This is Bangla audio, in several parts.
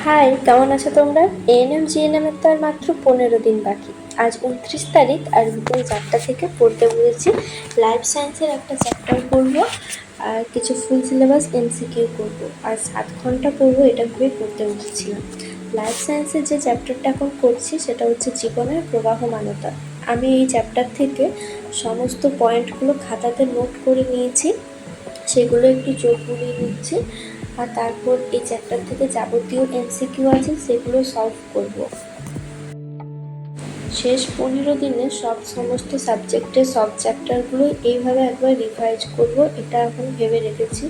হাই, কেমন আছো তোমরা? এএনএম জিএনএম এর তো আর মাত্র 15 দিন বাকি। আজ 29 তারিখ, আর বিকেল 4টা থেকে পড়তে বলেছি। লাইফ সায়েন্সের একটা চ্যাপ্টার পড়বো, আর কিছু ফুল সিলেবাস এমসিকিউ করবো, আর 7 ঘন্টা পড়বো, এটা ভেবে পড়তে বসেছিলাম। লাইফ সায়েন্সের যে চ্যাপ্টারটা এখন করছি সেটা হচ্ছে জীবনের প্রবাহমানতা। আমি এই চ্যাপ্টার থেকে সমস্ত পয়েন্টগুলো খাতাতে নোট করে নিয়েছি, সেগুলো একটু চোখ বুলিয়ে নিচ্ছি, আর তারপর এই চ্যাপ্টার থেকে যাবতীয় এমসিকিউ আছে সেগুলো সলভ করব। শেষ 15 দিনে সমস্ত সাবজেক্টের সব চ্যাপ্টারগুলো এইভাবে একবার রিভাইজ করব, এটা এখন ভেবে রেখেছি।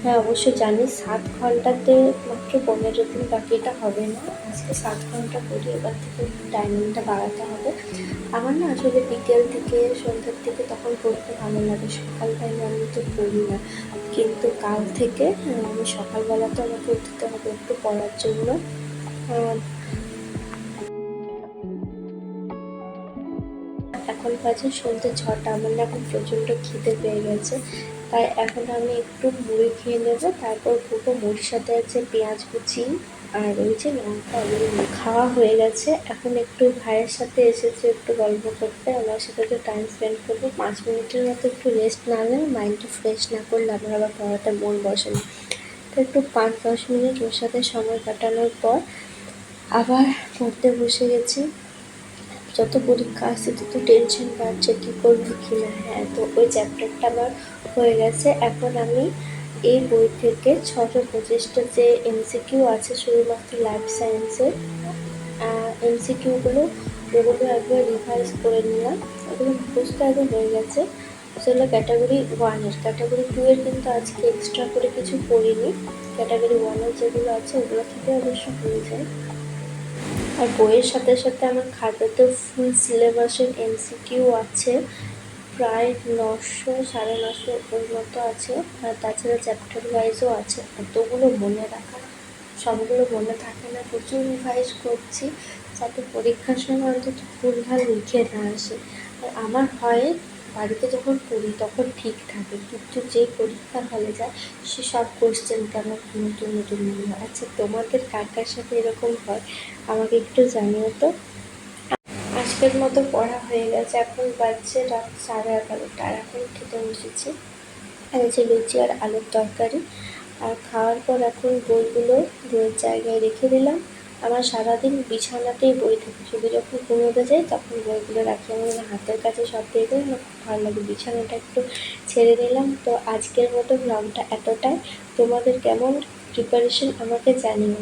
হ্যাঁ, অবশ্যই জানি 7 ঘন্টাতে মাত্র 15 দিন বাকি, এটা হবে না। আজকে 7 ঘন্টা পড়ি, এবার থেকে টাইমিংটা বাড়াতে হবে। আমার না আসলে বিকেল থেকে সন্ধ্যার দিকে তখন পড়তে ভালো লাগে, সকাল টাইমে আমি তো পড়ি না। কিন্তু কাল থেকে আমি সকালবেলা তো আমাকে উঠতে হবে একটু পড়ার জন্য। এখন বাজে সন্ধ্যে 6টা, আমার না এখন প্রচণ্ড খিদে পেয়ে গেছে, তাই এখন আমি একটু মুড়ি খেয়ে নেবো, তারপর পুরো মুড়ির সাথে আছে পেঁয়াজ কুচি আর ওই যে লঙ্কা, ওগুলো খাওয়া হয়ে গেছে। এখন একটু ভাইয়ের সাথে এসেছে একটু গল্প করতে, আমার সাথে একটু টাইম স্পেন্ড করবো। 5 মিনিটের মতো একটু রেস্ট না নিলে, মাইন্ডটা ফ্রেশ না করলে আমার আবার পড়াতে মন বসে না। তো একটু 5-10 মিনিট ওর সাথে সময় কাটানোর পর আবার পড়তে বসে গেছি। যত পরীক্ষা আসছে তত টেনশন বাড়ছে, কী করবো কি না। হ্যাঁ, তো ওই চ্যাপ্টারটা আমার হয়ে গেছে। এখন আমি এই বই থেকে 625টা যে এমসিকিউ আছে শুধুমাত্র লাইফ সায়েন্সের এমসিকিউগুলো, ওগুলো একবার রিভাইজ করে নিলাম। ওগুলো মুখস্থ আগে হয়ে গেছে, সেগুলো ক্যাটাগরি 1-এর। ক্যাটাগরি 2-এর কিন্তু আজকে এক্সট্রা করে কিছু পড়িনি। ক্যাটাগরি 1-এর যেগুলো আছে ওগুলো থেকে অবশ্য হয়ে যায়। আর বইয়ের সাথে সাথে আমার খাতাতেও ফুল সিলেবাসের এমসিকিউ আছে, প্রায় 900-950 ওর মতো আছে। আর তাছাড়া চ্যাপ্টার ওয়াইজও আছে। এতগুলো মনে রাখা, সবগুলো মনে থাকে না, প্রচুর রিভাইজ করছি যাতে পরীক্ষার সময় অন্তত ভুলভাল লিখে না আসে। আর আমার হয় বাড়িতে যখন পড়ি তখন ঠিক থাকে, কিন্তু যেই পরীক্ষা হলে যায় সে সব কোশ্চেনকে আমার নতুন নতুন মনে হয়। আচ্ছা, তোমাদের কার কার সাথে এরকম হয় আমাকে একটু জানিও তো। আজকের মতো পড়া হয়ে গেছে, এখন বাজছে রাত 11:30, আর এখন খেতে বসেছি। আর এই যে লুচি আর আলুর তরকারি। আর খাওয়ার পর এখন বইগুলো বইয়ের জায়গায় রেখে দিলাম। আমার সারাদিন বিছানাতেই বই থাকে, শুধু যখন ঘুমোতে যাই তখন বইগুলো রাখি। আমার হাতের কাছে সব পেয়ে গেলে আমার খুব ভালো লাগে, বিছানাটা একটু ছেড়ে দিলাম। তো আজকের মতো ব্লগটা এতটাই। তোমাদের কেমন প্রিপারেশন আমাকে জানিও।